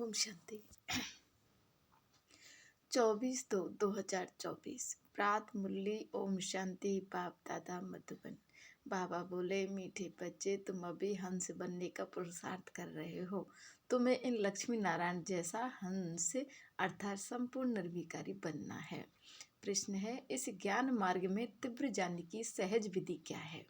ओम शांति। 24/2/2024 प्रात मुरली। ओम शांति। बाप दादा मधुबन। बाबा बोले, मीठे बच्चे, तुम अभी हंस बनने का पुरुषार्थ कर रहे हो। तुम्हें इन लक्ष्मी नारायण जैसा हंस अर्थात संपूर्ण निर्विकारी बनना है। प्रश्न है, इस ज्ञान मार्ग में तीव्र जाने की सहज विधि क्या है?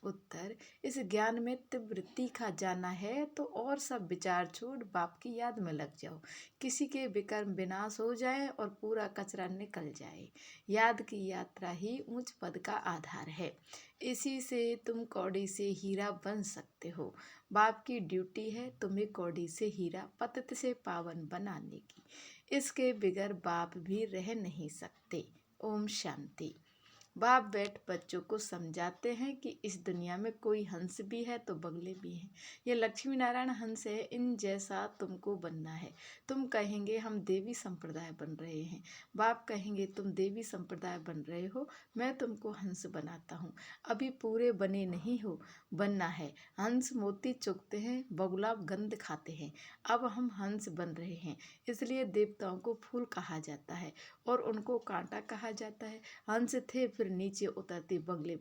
उत्तर, इस ज्ञान में तीव्र तीखा जाना है तो और सब विचार छोड़ बाप की याद में लग जाओ। किसी के विकर्म विनाश हो जाए और पूरा कचरा निकल जाए। याद की यात्रा ही ऊंच पद का आधार है। इसी से तुम कौड़ी से हीरा बन सकते हो। बाप की ड्यूटी है तुम्हें कौड़ी से हीरा पतित से पावन बनाने की। इसके बिगर बाप भी रह नहीं सकते। ओम शांति। बाप बैठ बच्चों को समझाते हैं कि इस दुनिया में कोई हंस भी है तो बगले भी हैं। ये लक्ष्मी नारायण हंस है, इन जैसा तुमको बनना है। तुम कहेंगे हम देवी संप्रदाय बन रहे हैं। बाप कहेंगे तुम देवी संप्रदाय बन रहे हो, मैं तुमको हंस बनाता हूँ। अभी पूरे बने नहीं हो, बनना है। हंस मोती चुगते हैं, बगुला गंध खाते हैं। अब हम हंस बन रहे हैं, इसलिए देवताओं को फूल कहा जाता है और उनको कांटा कहा जाता है। हंस थे फिर नीचे उतरते बगले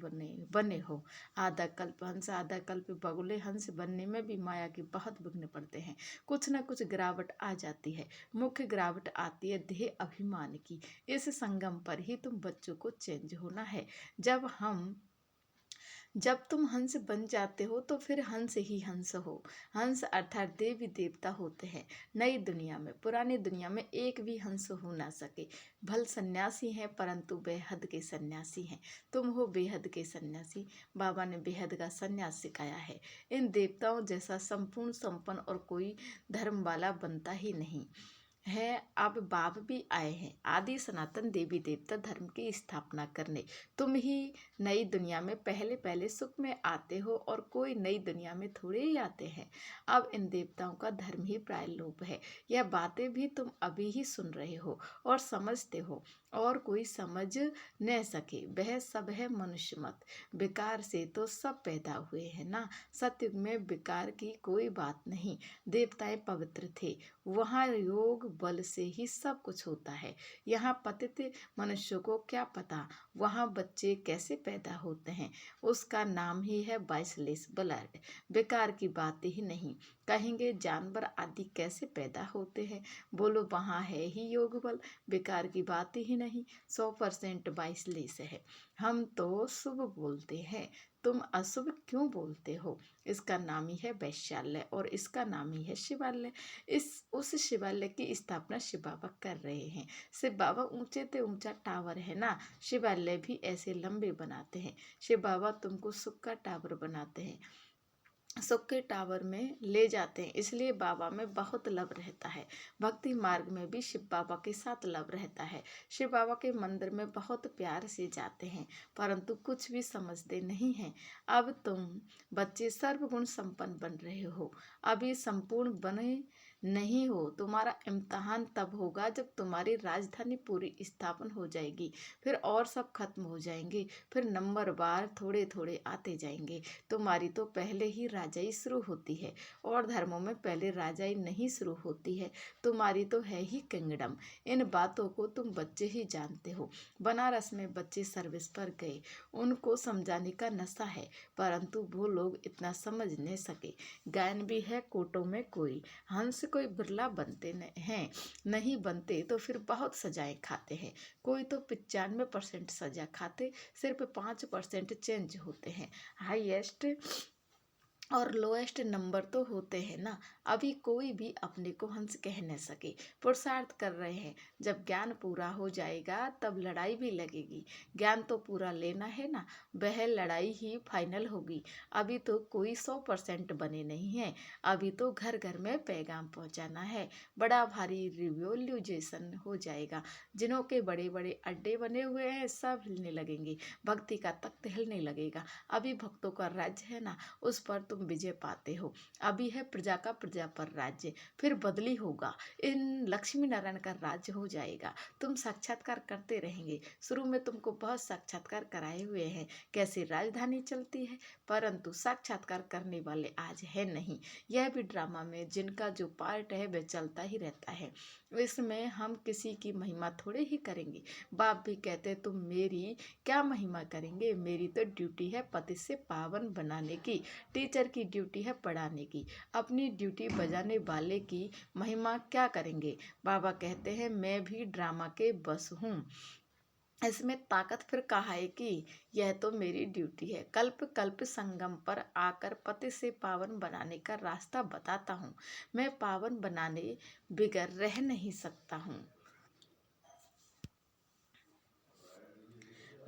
बने हो। आधा कल्प हंस आधा कल्प बगुले। हंस बनने में भी माया के बहुत विघ्न पड़ते हैं। कुछ न कुछ गिरावट आ जाती है। मुख्य गिरावट आती है देह अभिमान की। इस संगम पर ही तुम बच्चों को चेंज होना है। जब तुम हंस बन जाते हो तो फिर हंस ही हंस हो। हंस अर्थात देवी देवता होते हैं नई दुनिया में। पुरानी दुनिया में एक भी हंस हो ना सके। भल सन्यासी हैं परंतु बेहद के सन्यासी हैं। तुम हो बेहद के सन्यासी। बाबा ने बेहद का सन्यास सिखाया है। इन देवताओं जैसा संपूर्ण संपन्न और कोई धर्म वाला बनता ही नहीं है। अब बाप भी आए हैं आदि सनातन देवी देवता धर्म की स्थापना करने। तुम ही नई दुनिया में पहले पहले सुख में आते हो और कोई नई दुनिया में थोड़े ही आते हैं। अब इन देवताओं का धर्म ही प्राय लोप है। यह बातें भी तुम अभी ही सुन रहे हो और समझते हो, और कोई समझ न सके वह सब है मनुष्य मत। विकार से तो सब पैदा हुए हैं ना। सतयुग में विकार की कोई बात नहीं। देवताएं पवित्र थे, वहाँ योग बल से ही सब कुछ होता है। यहाँ पतित मनुष्यों को क्या पता वहाँ बच्चे कैसे पैदा होते हैं। उसका नाम ही है बाइसलेस ब्लड। बेकार की बात ही नहीं। कहेंगे जानवर आदि कैसे पैदा होते हैं, बोलो वहाँ है ही योग बल। बेकार की बात ही नहीं। 100% बाइसलेस है। हम तो शुभ बोलते हैं, तुम अशुभ क्यों बोलते हो? इसका नाम ही है वैशाल्य और इसका नाम ही है शिवालय। उस शिवालय की स्थापना शिव बाबा कर रहे हैं। शिव बाबा ऊंचे ते ऊंचा टावर है ना, शिवालय भी ऐसे लंबे बनाते हैं। शिव बाबा तुमको सुख का टावर बनाते हैं, सुख के टावर में ले जाते हैं। इसलिए बाबा में बहुत लव रहता है। भक्ति मार्ग में भी शिव बाबा के साथ लव रहता है। शिव बाबा के मंदिर में बहुत प्यार से जाते हैं, परंतु कुछ भी समझते नहीं हैं। अब तुम बच्चे सर्वगुण संपन्न बन रहे हो, अभी संपूर्ण बने नहीं हो। तुम्हारा इम्तहान तब होगा जब तुम्हारी राजधानी पूरी स्थापन हो जाएगी, फिर और सब खत्म हो जाएंगे, फिर नंबर बार थोड़े थोड़े आते जाएंगे। तुम्हारी तो पहले ही राजाई शुरू होती है और धर्मों में पहले राजाई नहीं शुरू होती है। तुम्हारी तो है ही किंगडम। इन बातों को तुम बच्चे ही जानते हो। बनारस में बच्चे सर्विस पर गए, उनको समझाने का नशा है, परंतु वो लोग इतना समझ नहीं सके। गायन भी है कोटों में कोई, हंस कोई बिरला बनते हैं, नहीं बनते तो फिर बहुत सजाएं खाते हैं। कोई तो 95% सजा खाते, सिर्फ 5% चेंज होते हैं। हाईएस्ट और लोएस्ट नंबर तो होते हैं ना। अभी कोई भी अपने को हंस कह न सके। पुरुषार्थ कर रहे हैं, जब ज्ञान पूरा हो जाएगा तब लड़ाई भी लगेगी। ज्ञान तो पूरा लेना है ना, वह लड़ाई ही फाइनल होगी। अभी तो कोई 100% बने नहीं हैं। अभी तो घर घर में पैगाम पहुंचाना है। बड़ा भारी रिवोल्यूशन हो जाएगा। जिनों के बड़े बड़े अड्डे बने हुए हैं सब हिलने लगेंगे, भक्ति का तख्त हिलने लगेगा। अभी भक्तों का राज्य है ना, उस पर तुम विजय पाते हो। अभी है प्रजा का प्रजा प्रजा पर राज्य, फिर बदली होगा, इन लक्ष्मी नारायण का राज्य हो जाएगा। तुम साक्षात्कार करते रहेंगे। शुरू में तुमको बहुत साक्षात्कार कराए हुए हैं, कैसे राजधानी चलती है, परंतु साक्षात्कार करने वाले आज है नहीं। यह भी ड्रामा में जिनका जो पार्ट है वह चलता ही रहता है। इसमें हम किसी की महिमा थोड़े ही करेंगे। बाप भी कहते तुम मेरी क्या महिमा करेंगे, मेरी तो ड्यूटी है पति से पावन बनाने की, टीचर की ड्यूटी है पढ़ाने की, अपनी ड्यूटी बजाने वाले की महिमा क्या करेंगे। बाबा कहते हैं मैं भी ड्रामा के बस हूँ, इसमें ताकत फिर कहा है कि यह तो मेरी ड्यूटी है। कल्प कल्प संगम पर आकर पति से पावन बनाने का रास्ता बताता हूँ। मैं पावन बनाने बिगर रह नहीं सकता हूँ।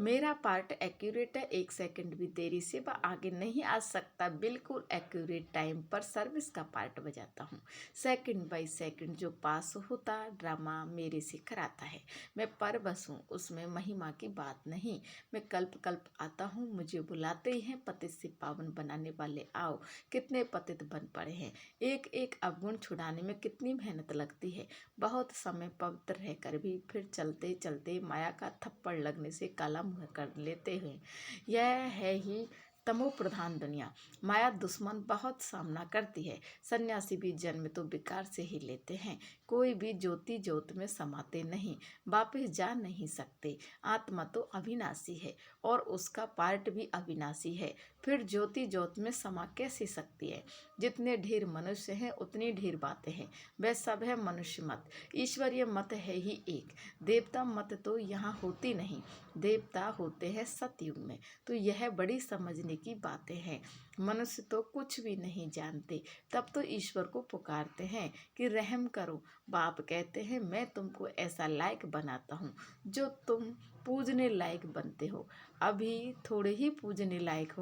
मेरा पार्ट एक्यूरेट है, 1 सेकंड भी देरी से वह आगे नहीं आ सकता। बिल्कुल एक्यूरेट टाइम पर सर्विस का पार्ट बजाता हूँ। सेकंड बाय सेकंड जो पास होता ड्रामा मेरे से कराता है। मैं परवश हूँ, उसमें महिमा की बात नहीं। मैं कल्प कल्प आता हूँ, मुझे बुलाते ही हैं पतित से पावन बनाने वाले आओ। कितने पतित बन पड़े हैं। एक एक अवगुण छुड़ाने में कितनी मेहनत लगती है। बहुत समय पवित्र रहकर भी फिर चलते चलते माया का थप्पड़ लगने से काला मुँह कर लेते हैं। यह है ही तमो प्रधान दुनिया। माया दुश्मन बहुत सामना करती है। सन्यासी भी जन्म तो विकार से ही लेते हैं। कोई भी ज्योति ज्योत में समाते नहीं, वापस जा नहीं सकते। आत्मा तो अविनाशी है और उसका पार्ट भी अविनाशी है, फिर ज्योति ज्योत में समा कैसे सकती है। जितने ढेर मनुष्य हैं उतनी ढेर बातें हैं, वह सब है मनुष्य मत। ईश्वरीय मत है ही एक, देवता मत तो यहाँ होती नहीं। देवता होते हैं सतयुग में। तो यह बड़ी समझने की बातें हैं। मनुष्य तो कुछ भी नहीं जानते, तब तो ईश्वर को पुकारते हैं कि रहम करो। बाप कहते हैं मैं तुमको ऐसा लायक बनाता हूँ जो तुम पूजने लायक बनते हो। अभी थोड़े ही पूजने लायक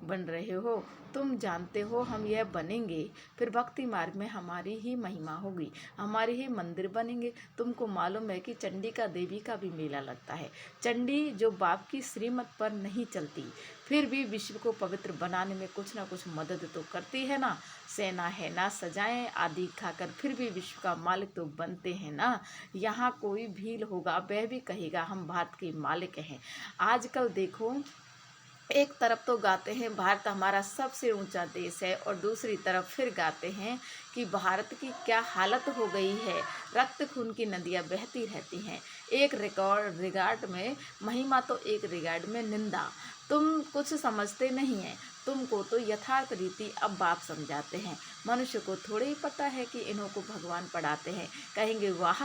बन रहे हो। तुम जानते हो हम यह बनेंगे, फिर भक्ति मार्ग में हमारी ही महिमा होगी, हमारे ही मंदिर बनेंगे। तुमको मालूम है कि चंडिका देवी का भी मेला लगता है। चंडी जो बाप की श्रीमत पर नहीं चलती, फिर भी विश्व को पवित्र बनाने में कुछ ना कुछ मदद तो करती है ना। सेना है ना, सजाएं आदि खाकर फिर भी विश्व का मालिक तो बनते हैं ना। यहाँ कोई भील होगा वह भी कहेगा हम भारत के मालिक हैं। आजकल देखो, एक तरफ तो गाते हैं भारत हमारा सबसे ऊंचा देश है, और दूसरी तरफ फिर गाते हैं कि भारत की क्या हालत हो गई है, रक्त खून की नदियां बहती रहती हैं। एक रिगार्ड में महिमा तो एक रिगार्ड में निंदा। तुम कुछ समझते नहीं हैं, तुमको तो यथार्थ रीति अब बाप समझाते हैं। मनुष्य को थोड़े ही पता है कि इन्हों को भगवान पढ़ाते हैं। कहेंगे वाह,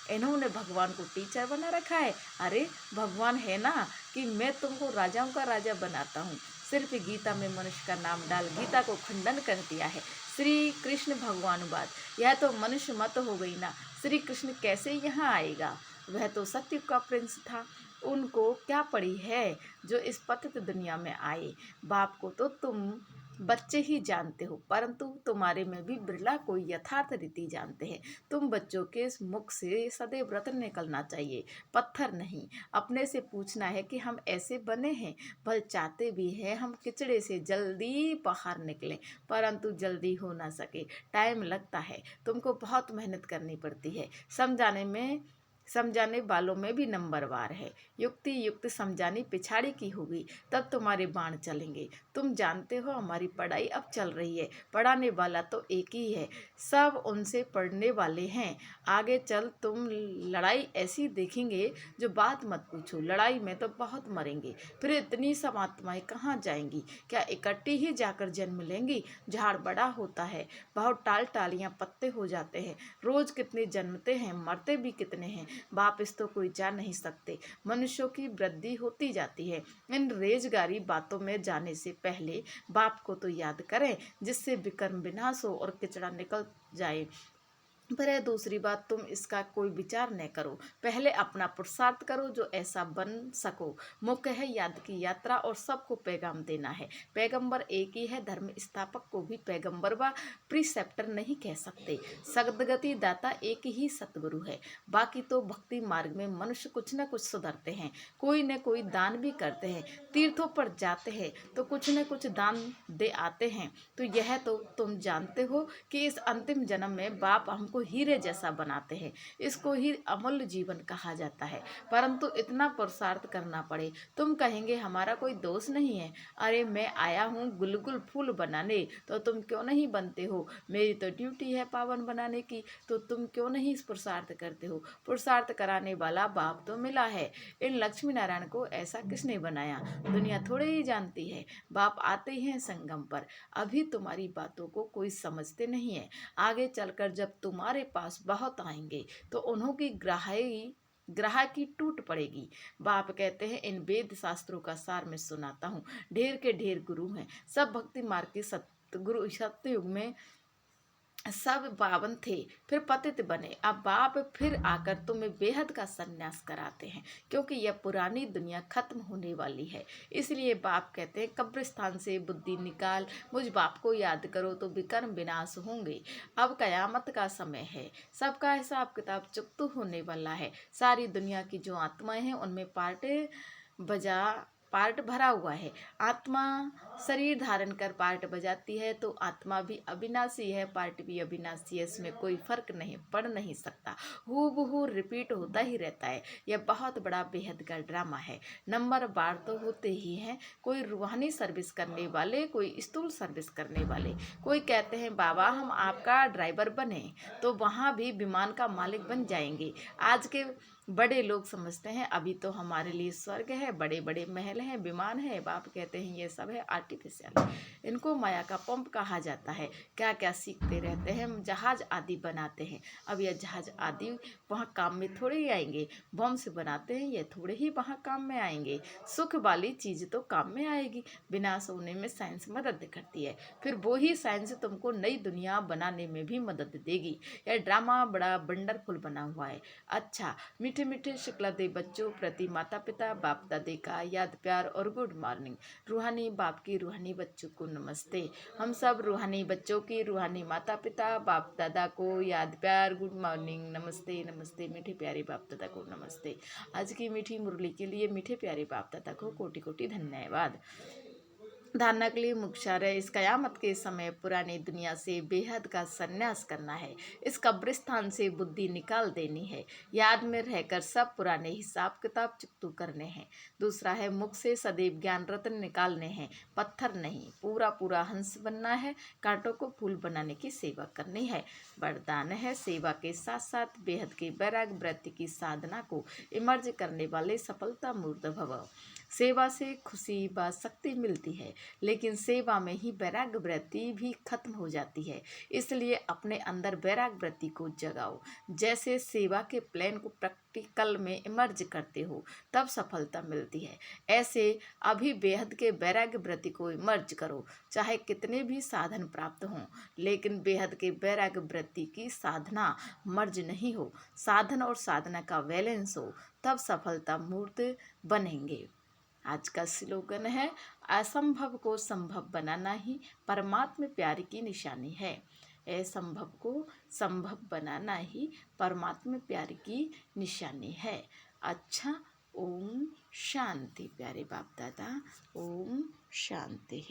इन्होंने भगवान को टीचर बना रखा है। अरे भगवान है ना कि मैं तुमको राजाओं का राजा बनाता हूँ। सिर्फ गीता में मनुष्य का नाम डाल गीता को खंडन कर दिया है। श्री कृष्ण भगवानुवाद, यह तो मनुष्य मत हो गई ना। श्री कृष्ण कैसे यहाँ आएगा, वह तो सत्युग का प्रिंस था। उनको क्या पड़ी है जो इस पतित दुनिया में आए। बाप को तो तुम बच्चे ही जानते हो, परंतु तुम्हारे में भी बिरला कोई यथार्थ रीति जानते हैं। तुम बच्चों के इस मुख से सदैव रत्न निकलना चाहिए, पत्थर नहीं। अपने से पूछना है कि हम ऐसे बने हैं, भल चाहते भी हैं हम किचड़े से जल्दी बाहर निकलें, परंतु जल्दी हो ना सके, टाइम लगता है। तुमको बहुत मेहनत करनी पड़ती है। समझाने वालों में भी नंबरवार है। युक्ति युक्त समझानी पिछाड़ी की होगी, तब तुम्हारे बाण चलेंगे। तुम जानते हो हमारी पढ़ाई अब चल रही है, पढ़ाने वाला तो एक ही है, सब उनसे पढ़ने वाले हैं। आगे चल तुम लड़ाई ऐसी देखेंगे जो बात मत पूछो। लड़ाई में तो बहुत मरेंगे, फिर इतनी सब आत्माएं कहाँ जाएंगी। क्या इकट्ठी ही जाकर जन्म लेंगी। झाड़ बड़ा होता है, बहुत टालियां पत्ते हो जाते हैं। रोज कितने जन्मते हैं, मरते भी कितने हैं, वापिस तो कोई जा नहीं सकते। मनुष्यों की वृद्धि होती जाती है। इन रेजगारी बातों में जाने से पहले बाप को तो याद करें, जिससे विकर्म विनाश हो और किचड़ा निकल जाए। पर है दूसरी बात, तुम इसका कोई विचार न करो, पहले अपना पुरुषार्थ करो जो ऐसा बन सको। मुख्य है याद की यात्रा और सबको पैगाम देना है। पैगंबर एक ही है, धर्म स्थापक को भी पैगंबर व प्रीसेप्टर नहीं कह सकते। सदगति दाता एक ही सतगुरु है। बाकी तो भक्ति मार्ग में मनुष्य कुछ न कुछ सुधरते हैं, कोई न कोई दान भी करते हैं, तीर्थों पर जाते हैं तो कुछ न कुछ दान दे आते हैं। तो यह तो तुम जानते हो कि इस अंतिम जन्म में बाप हमको हीरे जैसा बनाते हैं, इसको ही अमूल्य जीवन कहा जाता है। परंतु इतना पुरुषार्थ करना पड़े। तुम कहेंगे हमारा कोई दोष नहीं है, अरे मैं आया हूँ गुलगुल फूल बनाने, तो तुम क्यों नहीं बनते हो? मेरी तो ड्यूटी है पावन बनाने की, तो तुम क्यों नहीं इस पुरुषार्थ करते हो? पुरुषार्थ कराने वाला बाप तो मिला है। इन लक्ष्मी नारायण को ऐसा किसने बनाया, दुनिया थोड़े ही जानती है। बाप आते ही हैं संगम पर, अभी तुम्हारी बातों को कोई समझते नहीं है। आगे चलकर जब तुम्हारे पास बहुत आएंगे तो उन्हों की ग्राहकी टूट पड़ेगी। बाप कहते हैं इन वेद शास्त्रों का सार मैं सुनाता हूँ। ढेर के ढेर गुरु हैं, सब भक्ति मार्ग के सतगुरु। सत्ययुग में सब पावन थे, फिर पतित बने। अब बाप फिर आकर तुम्हें बेहद का संन्यास कराते हैं, क्योंकि यह पुरानी दुनिया खत्म होने वाली है। इसलिए बाप कहते हैं कब्रिस्तान से बुद्धि निकाल, मुझ बाप को याद करो तो विकर्म विनाश होंगे। अब कयामत का समय है, सबका हिसाब किताब चुकता होने वाला है। सारी दुनिया की जो आत्माएं हैं उनमें पार्ट भरा हुआ है। आत्मा शरीर धारण कर पार्ट बजाती है, तो आत्मा भी अविनाशी है, पार्ट भी अविनाशी है, इसमें कोई फर्क नहीं पड़ नहीं सकता। हूबहू रिपीट होता ही रहता है। यह बहुत बड़ा बेहद का ड्रामा है। नंबर बार तो होते ही हैं, कोई रूहानी सर्विस करने वाले, कोई स्थूल सर्विस करने वाले। कोई कहते हैं बाबा हम आपका ड्राइवर बने तो वहाँ भी विमान का मालिक बन जाएंगे। आज के बड़े लोग समझते हैं अभी तो हमारे लिए स्वर्ग है, बड़े बड़े महल हैं, विमान है। बाप कहते हैं ये सब है आर्टिफिशियल, इनको माया का पंप कहा जाता है। क्या क्या सीखते रहते हैं, हम जहाज आदि बनाते हैं। अब यह जहाज आदि वहाँ काम में थोड़े ही आएंगे। बम से बनाते हैं, ये थोड़े ही वहाँ काम में आएंगे। सुख वाली चीज़ तो काम में आएगी, विनाश होने में साइंस मदद करती है। फिर वही साइंस तुमको नई दुनिया बनाने में भी मदद देगी। यह ड्रामा बड़ा वंडरफुल बना हुआ है। अच्छा, मीठे मीठे शुक्ला दे बच्चों प्रति माता पिता बाप दादे का याद प्यार और गुड मॉर्निंग। रूहानी बाप की रूहानी बच्चों को नमस्ते। हम सब रूहानी बच्चों की रूहानी माता पिता बाप दादा को याद प्यार गुड मॉर्निंग, नमस्ते नमस्ते। मीठे प्यारे बाप दादा को नमस्ते। आज की मीठी मुरली के लिए मीठे प्यारे बाप दादा को कोटि कोटि धन्यवाद। धारणा के लिए मुख्य इस कयामत के समय पुरानी दुनिया से बेहद का संन्यास करना है। इस कब्रिस्तान से बुद्धि निकाल देनी है। याद में रहकर सब पुराने हिसाब किताब चुकतू करने हैं। दूसरा है मुख से सदैव ज्ञान रत्न निकालने हैं, पत्थर नहीं। पूरा पूरा हंस बनना है, कांटों को फूल बनाने की सेवा करनी है। वरदान है सेवा के साथ साथ बेहद के वैराग्य वृत्ति की साधना को इमर्ज करने वाले सफलता मूर्त भव। सेवा से खुशी व शक्ति मिलती है, लेकिन सेवा में ही वैराग्य वृत्ति भी खत्म हो जाती है। इसलिए अपने अंदर वैराग्य वृत्ति को जगाओ। जैसे सेवा के प्लान को प्रैक्टिकल में इमर्ज करते हो तब सफलता मिलती है, ऐसे अभी बेहद के वैराग्य वृत्ति को इमर्ज करो। चाहे कितने भी साधन प्राप्त हों, लेकिन बेहद के वैराग्य वृत्ति की साधना मर्ज नहीं हो, साधन और साधना का बैलेंस हो, तब सफलता मूर्त बनेंगे। आज का स्लोगन है असंभव को संभव बनाना ही परमात्म प्यार की निशानी है। असंभव को संभव बनाना ही परमात्म प्यार की निशानी है। अच्छा, ओम शांति प्यारे बाप दादा, ओम शांति।